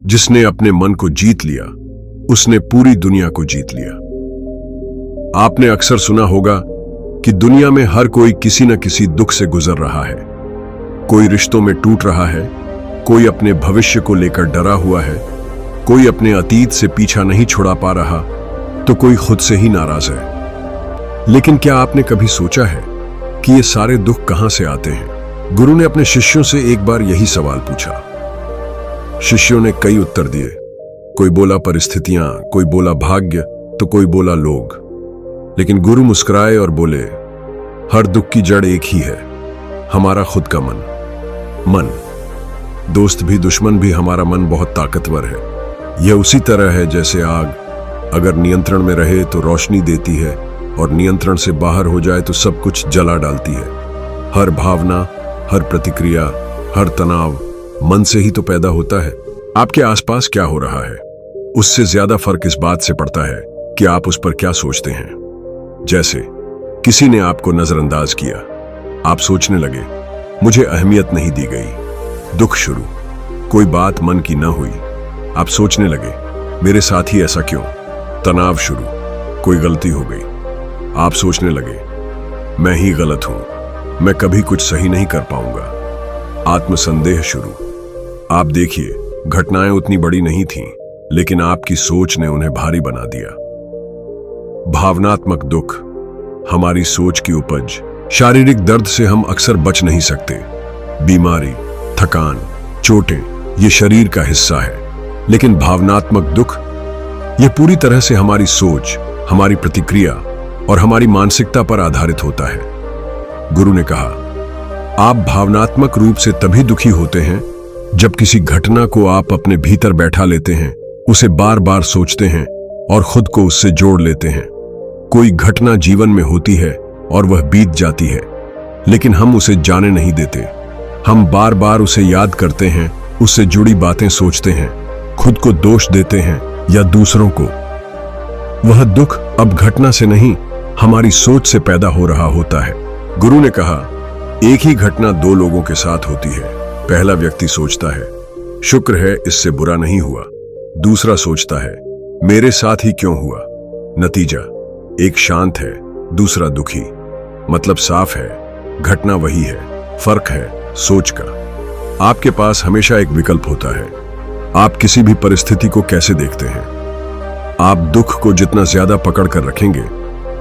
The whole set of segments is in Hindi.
जिसने अपने मन को जीत लिया उसने पूरी दुनिया को जीत लिया। आपने अक्सर सुना होगा कि दुनिया में हर कोई किसी न किसी दुख से गुजर रहा है। कोई रिश्तों में टूट रहा है, कोई अपने भविष्य को लेकर डरा हुआ है, कोई अपने अतीत से पीछा नहीं छुड़ा पा रहा, तो कोई खुद से ही नाराज है। लेकिन क्या आपने कभी सोचा है कि ये सारे दुख कहां से आते हैं? गुरु ने अपने शिष्यों से एक बार यही सवाल पूछा। शिष्यों ने कई उत्तर दिए। कोई बोला परिस्थितियां, कोई बोला भाग्य, तो कोई बोला लोग। लेकिन गुरु मुस्कुराए और बोले, हर दुख की जड़ एक ही है, हमारा खुद का मन। दोस्त भी दुश्मन भी, हमारा मन बहुत ताकतवर है। यह उसी तरह है जैसे आग, अगर नियंत्रण में रहे तो रोशनी देती है और नियंत्रण से बाहर हो जाए तो सब कुछ जला डालती है। हर भावना, हर प्रतिक्रिया, हर तनाव मन से ही तो पैदा होता है। आपके आसपास क्या हो रहा है उससे ज्यादा फर्क इस बात से पड़ता है कि आप उस पर क्या सोचते हैं। जैसे किसी ने आपको नजरअंदाज किया, आप सोचने लगे मुझे अहमियत नहीं दी गई। दुख शुरू, कोई बात मन की ना हुई, आप सोचने लगे मेरे साथ ही ऐसा क्यों। तनाव शुरू, कोई गलती हो गई, आप सोचने लगे मैं ही गलत हूं, मैं कभी कुछ सही नहीं कर पाऊंगा। आत्मसंदेह शुरू, आप देखिए घटनाएं उतनी बड़ी नहीं थीं, लेकिन आपकी सोच ने उन्हें भारी बना दिया। भावनात्मक दुख, हमारी सोच की उपज। शारीरिक दर्द से हम अक्सर बच नहीं सकते। बीमारी, थकान, चोटें, ये शरीर का हिस्सा है। लेकिन भावनात्मक दुख, ये पूरी तरह से हमारी सोच, हमारी प्रतिक्रिया और हमारी मानसिकता पर आधारित होता है। गुरु ने कहा, आप भावनात्मक रूप से तभी दुखी होते हैं जब किसी घटना को आप अपने भीतर बैठा लेते हैं, उसे बार बार सोचते हैं और खुद को उससे जोड़ लेते हैं। कोई घटना जीवन में होती है और वह बीत जाती है, लेकिन हम उसे जाने नहीं देते। हम बार बार उसे याद करते हैं, उससे जुड़ी बातें सोचते हैं, खुद को दोष देते हैं या दूसरों को। वह दुख अब घटना से नहीं, हमारी सोच से पैदा हो रहा होता है। गुरु ने कहा, एक ही घटना दो लोगों के साथ होती है। पहला व्यक्ति सोचता है शुक्र है इससे बुरा नहीं हुआ, दूसरा सोचता है मेरे साथ ही क्यों हुआ। नतीजा, एक शांत है, दूसरा दुखी। मतलब साफ है, घटना वही है, फर्क है सोच का। आपके पास हमेशा एक विकल्प होता है। आप किसी भी परिस्थिति को कैसे देखते हैं। आप दुख को जितना ज्यादा पकड़ कर रखेंगे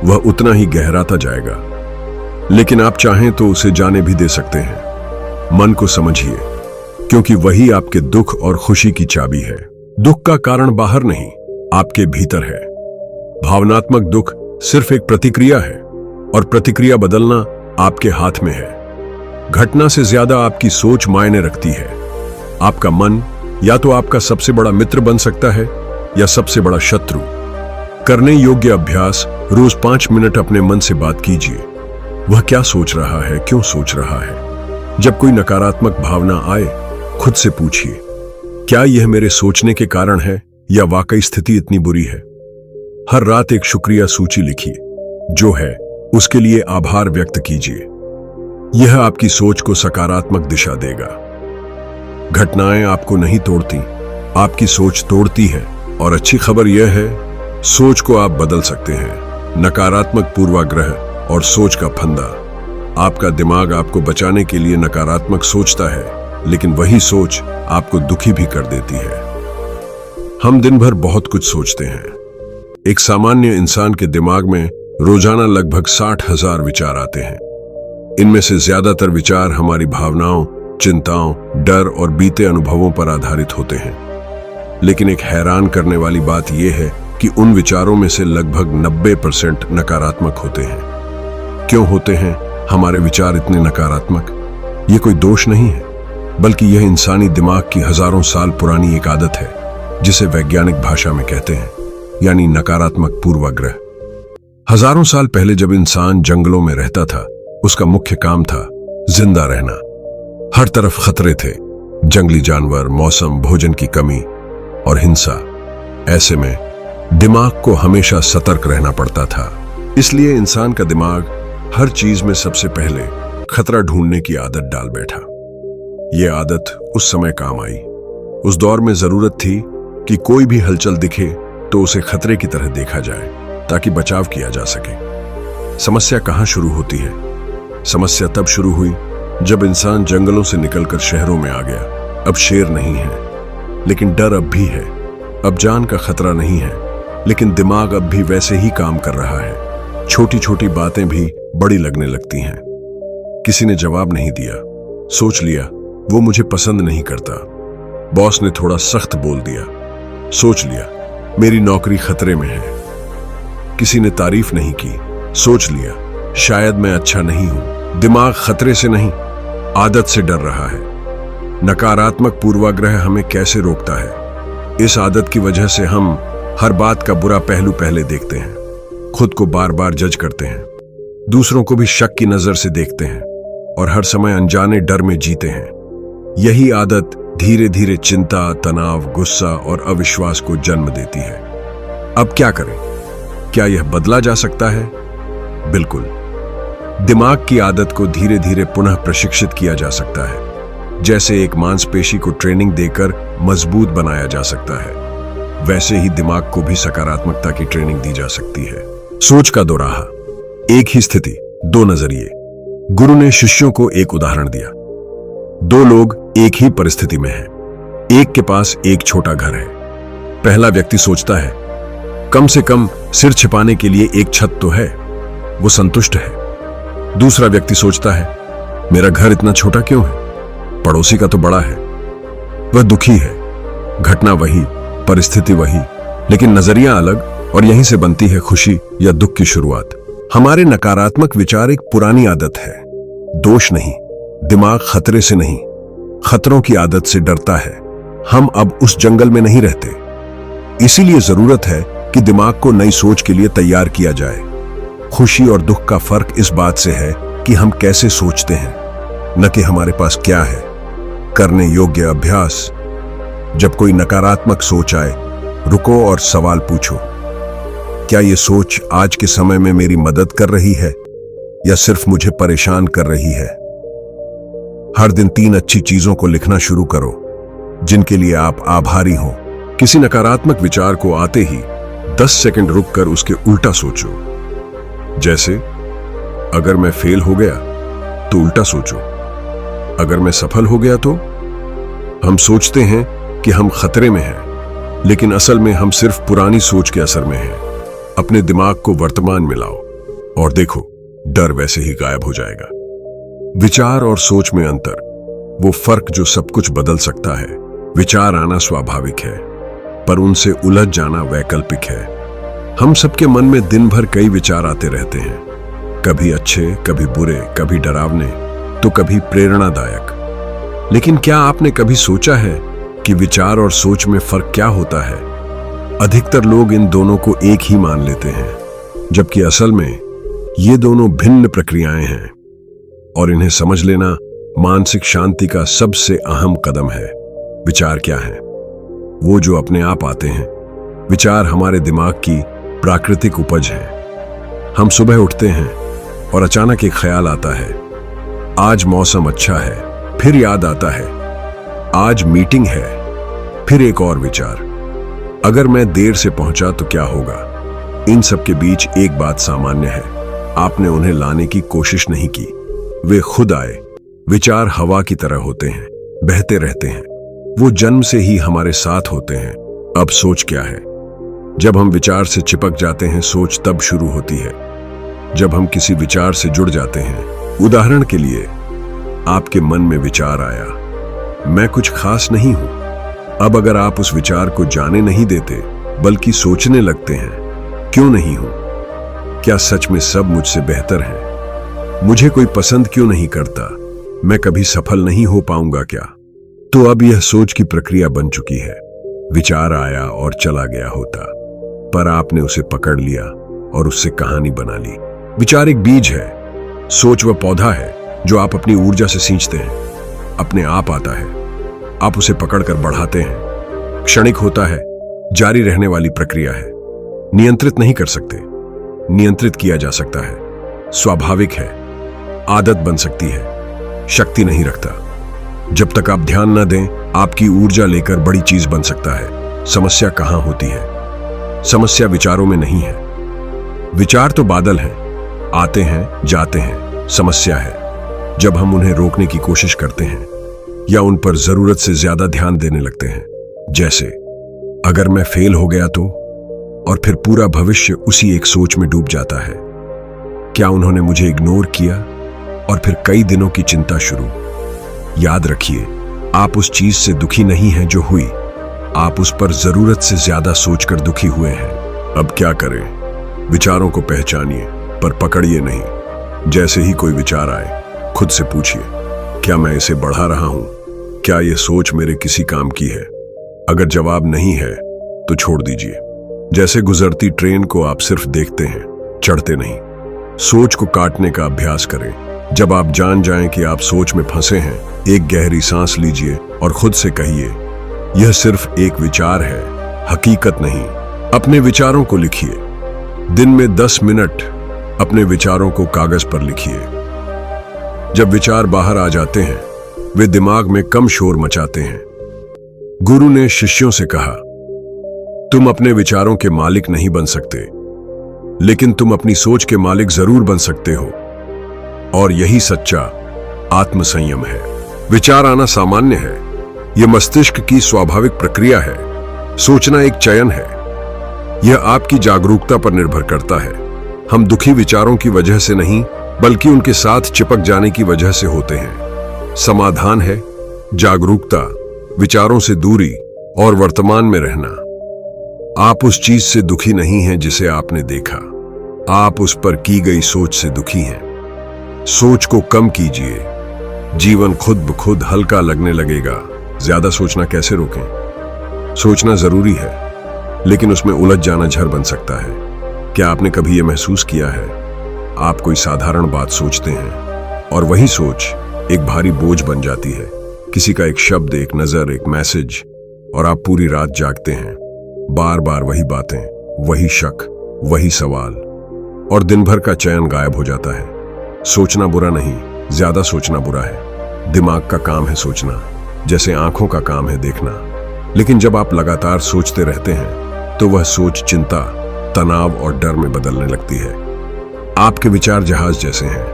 वह उतना ही गहराता जाएगा। लेकिन आप चाहें तो उसे जाने भी दे सकते हैं। मन को समझिए, क्योंकि वही आपके दुख और खुशी की चाबी है। दुख का कारण बाहर नहीं, आपके भीतर है। भावनात्मक दुख सिर्फ एक प्रतिक्रिया है और प्रतिक्रिया बदलना आपके हाथ में है। घटना से ज्यादा आपकी सोच मायने रखती है। आपका मन या तो आपका सबसे बड़ा मित्र बन सकता है या सबसे बड़ा शत्रु। करने योग्य अभ्यास, रोज 5 मिनट अपने मन से बात कीजिए। वह क्या सोच रहा है, क्यों सोच रहा है। जब कोई नकारात्मक भावना आए, खुद से पूछिए, क्या यह मेरे सोचने के कारण है या वाकई स्थिति इतनी बुरी है। हर रात एक शुक्रिया सूची लिखिए, जो है उसके लिए आभार व्यक्त कीजिए। यह आपकी सोच को सकारात्मक दिशा देगा। घटनाएं आपको नहीं तोड़ती, आपकी सोच तोड़ती है। और अच्छी खबर यह है, सोच को आप बदल सकते हैं। नकारात्मक पूर्वाग्रह और सोच का फंदा। आपका दिमाग आपको बचाने के लिए नकारात्मक सोचता है, लेकिन वही सोच आपको दुखी भी कर देती है। हम दिन भर बहुत कुछ सोचते हैं। एक सामान्य इंसान के दिमाग में रोजाना लगभग 60,000 विचार आते हैं। इनमें से ज्यादातर विचार हमारी भावनाओं, चिंताओं, डर और बीते अनुभवों पर आधारित होते हैं। लेकिन एक हैरान करने वाली बात यह है कि उन विचारों में से लगभग 90% नकारात्मक होते हैं। क्यों होते हैं हमारे विचार इतने नकारात्मक? ये कोई दोष नहीं है, बल्कि यह इंसानी दिमाग की हजारों साल पुरानी एक आदत है, जिसे वैज्ञानिक भाषा में कहते हैं, यानी नकारात्मक पूर्वाग्रह। हजारों साल पहले जब इंसान जंगलों में रहता था, उसका मुख्य काम था जिंदा रहना। हर तरफ खतरे थे, जंगली जानवर, मौसम, भोजन की कमी और हिंसा। ऐसे में दिमाग को हमेशा सतर्क रहना पड़ता था। इसलिए इंसान का दिमाग हर चीज में सबसे पहले खतरा ढूंढने की आदत डाल बैठा। यह आदत उस समय काम आई। उस दौर में जरूरत थी कि कोई भी हलचल दिखे तो उसे खतरे की तरह देखा जाए ताकि बचाव किया जा सके। समस्या कहां शुरू होती है? समस्या तब शुरू हुई जब इंसान जंगलों से निकलकर शहरों में आ गया। अब शेर नहीं है, लेकिन डर अब भी है। अब जान का खतरा नहीं है, लेकिन दिमाग अब भी वैसे ही काम कर रहा है। छोटी छोटी बातें भी बड़ी लगने लगती हैं। किसी ने जवाब नहीं दिया, सोच लिया वो मुझे पसंद नहीं करता। बॉस ने थोड़ा सख्त बोल दिया, सोच लिया मेरी नौकरी खतरे में है। किसी ने तारीफ नहीं की, सोच लिया शायद मैं अच्छा नहीं हूं। दिमाग खतरे से नहीं, आदत से डर रहा है। नकारात्मक पूर्वाग्रह हमें कैसे रोकता है? इस आदत की वजह से हम हर बात का बुरा पहलू पहले देखते हैं, खुद को बार बार जज करते हैं, दूसरों को भी शक की नजर से देखते हैं और हर समय अनजाने डर में जीते हैं। यही आदत धीरे धीरे चिंता, तनाव, गुस्सा और अविश्वास को जन्म देती है। अब क्या करें? क्या यह बदला जा सकता है? बिल्कुल। दिमाग की आदत को धीरे धीरे पुनः प्रशिक्षित किया जा सकता है। जैसे एक मांसपेशी को ट्रेनिंग देकर मजबूत बनाया जा सकता है, वैसे ही दिमाग को भी सकारात्मकता की ट्रेनिंग दी जा सकती है। सोच का दोराहा, एक ही स्थिति, दो नजरिए। गुरु ने शिष्यों को एक उदाहरण दिया। दो लोग एक ही परिस्थिति में हैं। एक के पास एक छोटा घर है। पहला व्यक्ति सोचता है कम से कम सिर छिपाने के लिए एक छत तो है, वो संतुष्ट है। दूसरा व्यक्ति सोचता है मेरा घर इतना छोटा क्यों है, पड़ोसी का तो बड़ा है, वह दुखी है। घटना वही, परिस्थिति वही, लेकिन नजरिया अलग, और यहीं से बनती है खुशी या दुख की शुरुआत। हमारे नकारात्मक विचार एक पुरानी आदत है, दोष नहीं। दिमाग खतरे से नहीं, खतरों की आदत से डरता है। हम अब उस जंगल में नहीं रहते। इसीलिए जरूरत है कि दिमाग को नई सोच के लिए तैयार किया जाए। खुशी और दुख का फर्क इस बात से है कि हम कैसे सोचते हैं, न कि हमारे पास क्या है। करने योग्य अभ्यास, जब कोई नकारात्मक सोच आए, रुको और सवाल पूछो, क्या यह सोच आज के समय में मेरी मदद कर रही है या सिर्फ मुझे परेशान कर रही है? हर दिन 3 अच्छी चीजों को लिखना शुरू करो जिनके लिए आप आभारी हो। किसी नकारात्मक विचार को आते ही 10 सेकंड रुककर उसके उल्टा सोचो। जैसे अगर मैं फेल हो गया तो उल्टा सोचो, अगर मैं सफल हो गया तो। हम सोचते हैं कि हम खतरे में हैं, लेकिन असल में हम सिर्फ पुरानी सोच के असर में हैं। अपने दिमाग को वर्तमान में लाओ और देखो, डर वैसे ही गायब हो जाएगा। विचार और सोच में अंतर, वो फर्क जो सब कुछ बदल सकता है। विचार आना स्वाभाविक है, पर उनसे उलझ जाना वैकल्पिक है। हम सबके मन में दिन भर कई विचार आते रहते हैं, कभी अच्छे, कभी बुरे, कभी डरावने, तो कभी प्रेरणादायक। लेकिन क्या आपने कभी सोचा है कि विचार और सोच में फर्क क्या होता है? अधिकतर लोग इन दोनों को एक ही मान लेते हैं, जबकि असल में ये दोनों भिन्न प्रक्रियाएं हैं, और इन्हें समझ लेना मानसिक शांति का सबसे अहम कदम है। विचार क्या है? वो जो अपने आप आते हैं। विचार हमारे दिमाग की प्राकृतिक उपज है। हम सुबह उठते हैं और अचानक एक ख्याल आता है, आज मौसम अच्छा है, फिर याद आता है आज मीटिंग है, फिर एक और विचार, अगर मैं देर से पहुंचा तो क्या होगा। इन सब के बीच एक बात सामान्य है, आपने उन्हें लाने की कोशिश नहीं की, वे खुद आए। विचार हवा की तरह होते हैं, बहते रहते हैं, वो जन्म से ही हमारे साथ होते हैं। अब सोच क्या है? जब हम विचार से चिपक जाते हैं, सोच तब शुरू होती है जब हम किसी विचार से जुड़ जाते हैं। उदाहरण के लिए, आपके मन में विचार आया, मैं कुछ खास नहीं हूं। अब अगर आप उस विचार को जाने नहीं देते बल्कि सोचने लगते हैं, क्यों नहीं हूं? क्या सच में सब मुझसे बेहतर है? मुझे कोई पसंद क्यों नहीं करता? मैं कभी सफल नहीं हो पाऊंगा क्या? तो अब यह सोच की प्रक्रिया बन चुकी है। विचार आया और चला गया होता, पर आपने उसे पकड़ लिया और उससे कहानी बना ली। विचार एक बीज है, सोच वह पौधा है जो आप अपनी ऊर्जा से सींचते हैं। अपने आप आता है, आप उसे पकड़कर बढ़ाते हैं। क्षणिक होता है, जारी रहने वाली प्रक्रिया है। नियंत्रित नहीं कर सकते, नियंत्रित किया जा सकता है। स्वाभाविक है, आदत बन सकती है, शक्ति नहीं रखता। जब तक आप ध्यान न दें, आपकी ऊर्जा लेकर बड़ी चीज बन सकता है। समस्या कहां होती है? समस्या विचारों में नहीं है। विचार तो बादल हैं, आते हैं जाते हैं। समस्या है जब हम उन्हें रोकने की कोशिश करते हैं या उन पर जरूरत से ज्यादा ध्यान देने लगते हैं। जैसे अगर मैं फेल हो गया तो, और फिर पूरा भविष्य उसी एक सोच में डूब जाता है। क्या उन्होंने मुझे इग्नोर किया? और फिर कई दिनों की चिंता शुरू। याद रखिए, आप उस चीज से दुखी नहीं हैं जो हुई, आप उस पर जरूरत से ज्यादा सोचकर दुखी हुए हैं। अब क्या करें? विचारों को पहचानिए पर पकड़िए नहीं। जैसे ही कोई विचार आए, खुद से पूछिए, क्या मैं इसे बढ़ा रहा हूं? क्या यह सोच मेरे किसी काम की है? अगर जवाब नहीं है तो छोड़ दीजिए। जैसे गुजरती ट्रेन को आप सिर्फ देखते हैं, चढ़ते नहीं। सोच को काटने का अभ्यास करें। जब आप जान जाएं कि आप सोच में फंसे हैं, एक गहरी सांस लीजिए और खुद से कहिए, यह सिर्फ एक विचार है, हकीकत नहीं। अपने विचारों को लिखिए। दिन में 10 मिनट अपने विचारों को कागज पर लिखिए। जब विचार बाहर आ जाते हैं, वे दिमाग में कम शोर मचाते हैं। गुरु ने शिष्यों से कहा, तुम अपने विचारों के मालिक नहीं बन सकते, लेकिन तुम अपनी सोच के मालिक जरूर बन सकते हो। और यही सच्चा आत्मसंयम है। विचार आना सामान्य है, यह मस्तिष्क की स्वाभाविक प्रक्रिया है। सोचना एक चयन है, यह आपकी जागरूकता पर निर्भर करता है। हम दुखी विचारों की वजह से नहीं, बल्कि उनके साथ चिपक जाने की वजह से होते हैं। समाधान है जागरूकता, विचारों से दूरी और वर्तमान में रहना। आप उस चीज से दुखी नहीं हैं जिसे आपने देखा, आप उस पर की गई सोच से दुखी हैं। सोच को कम कीजिए, जीवन खुद ब खुद हल्का लगने लगेगा। ज्यादा सोचना कैसे रोकें? सोचना जरूरी है, लेकिन उसमें उलझ जाना जहर बन सकता है। क्या आपने कभी यह महसूस किया है, आप कोई साधारण बात सोचते हैं और वही सोच एक भारी बोझ बन जाती है? किसी का एक शब्द, एक नजर, एक मैसेज, और आप पूरी रात जागते हैं। बार बार वही बातें, वही शक, वही सवाल, और दिन भर का चैन गायब हो जाता है। सोचना बुरा नहीं, ज्यादा सोचना बुरा है। दिमाग का काम है सोचना, जैसे आंखों का काम है देखना। लेकिन जब आप लगातार सोचते रहते हैं तो वह सोच चिंता, तनाव और डर में बदलने लगती है। आपके विचार जहाज जैसे हैं,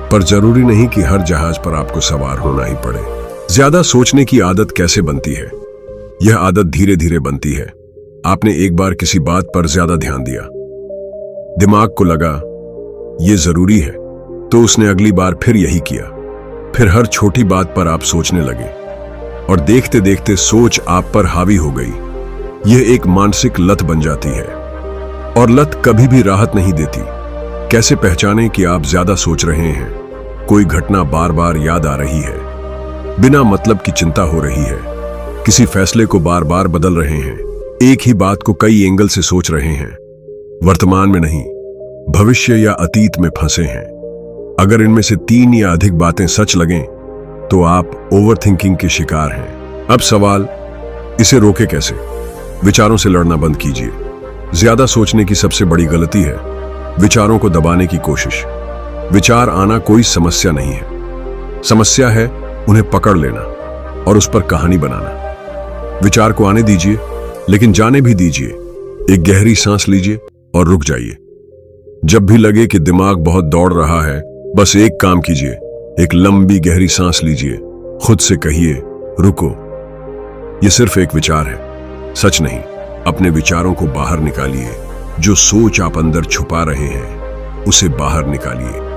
पर जरूरी नहीं कि हर जहाज पर आपको सवार होना ही पड़े। ज्यादा सोचने की आदत कैसे बनती है? यह आदत धीरे धीरे बनती है। आपने एक बार किसी बात पर ज्यादा ध्यान दिया, दिमाग को लगा यह जरूरी है, तो उसने अगली बार फिर यही किया। फिर हर छोटी बात पर आप सोचने लगे और देखते देखते सोच आप पर हावी हो गई। यह एक मानसिक लत बन जाती है, और लत कभी भी राहत नहीं देती। कैसे पहचानें कि आप ज्यादा सोच रहे हैं? कोई घटना बार बार याद आ रही है, बिना मतलब की चिंता हो रही है, किसी फैसले को बार बार बदल रहे हैं, एक ही बात को कई एंगल से सोच रहे हैं, वर्तमान में नहीं भविष्य या अतीत में फंसे हैं। अगर इनमें से 3 या अधिक बातें सच लगें तो आप ओवरथिंकिंग के शिकार हैं। अब सवाल, इसे रोके कैसे? विचारों से लड़ना बंद कीजिए। ज्यादा सोचने की सबसे बड़ी गलती है विचारों को दबाने की कोशिश। विचार आना कोई समस्या नहीं है, समस्या है उन्हें पकड़ लेना और उस पर कहानी बनाना। विचार को आने दीजिए, लेकिन जाने भी दीजिए। एक गहरी सांस लीजिए और रुक जाइए। जब भी लगे कि दिमाग बहुत दौड़ रहा है, बस एक काम कीजिए, एक लंबी गहरी सांस लीजिए। खुद से कहिए, रुको, यह सिर्फ एक विचार है, सच नहीं। अपने विचारों को बाहर निकालिए। जो सोच आप अंदर छुपा रहे हैं उसे बाहर निकालिए।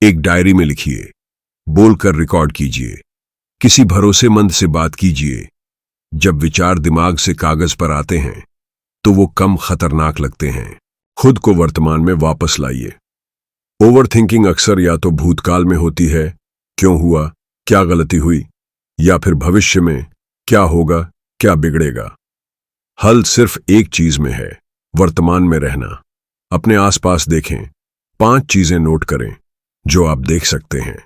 एक डायरी में लिखिए, बोलकर रिकॉर्ड कीजिए, किसी भरोसेमंद से बात कीजिए। जब विचार दिमाग से कागज पर आते हैं तो वो कम खतरनाक लगते हैं। खुद को वर्तमान में वापस लाइए। ओवरथिंकिंग अक्सर या तो भूतकाल में होती है, क्यों हुआ, क्या गलती हुई, या फिर भविष्य में क्या होगा, क्या बिगड़ेगा। हल सिर्फ एक चीज में है, वर्तमान में रहना। अपने आसपास देखें, 5 चीजें नोट करें जो आप देख सकते हैं,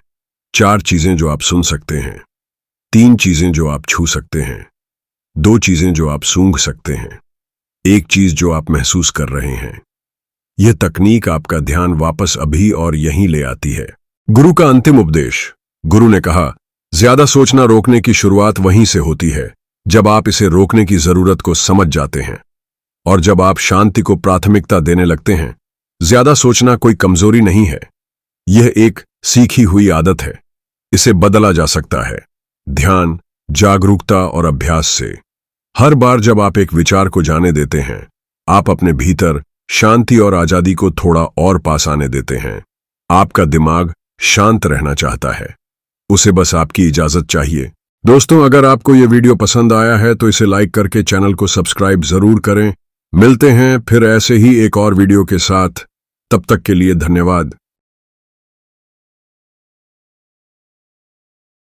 4 चीजें जो आप सुन सकते हैं, 3 चीजें जो आप छू सकते हैं, 2 चीजें जो आप सूंघ सकते हैं, 1 चीज जो आप महसूस कर रहे हैं। यह तकनीक आपका ध्यान वापस अभी और यहीं ले आती है। गुरु का अंतिम उपदेश। गुरु ने कहा, ज्यादा सोचना रोकने की शुरुआत वहीं से होती है जब आप इसे रोकने की जरूरत को समझ जाते हैं और जब आप शांति को प्राथमिकता देने लगते हैं। ज्यादा सोचना कोई कमजोरी नहीं है, यह एक सीखी हुई आदत है। इसे बदला जा सकता है ध्यान, जागरूकता और अभ्यास से। हर बार जब आप एक विचार को जाने देते हैं, आप अपने भीतर शांति और आजादी को थोड़ा और पास आने देते हैं। आपका दिमाग शांत रहना चाहता है, उसे बस आपकी इजाजत चाहिए। दोस्तों, अगर आपको यह वीडियो पसंद आया है तो इसे लाइक करके चैनल को सब्सक्राइब जरूर करें। मिलते हैं फिर ऐसे ही एक और वीडियो के साथ। तब तक के लिए धन्यवाद।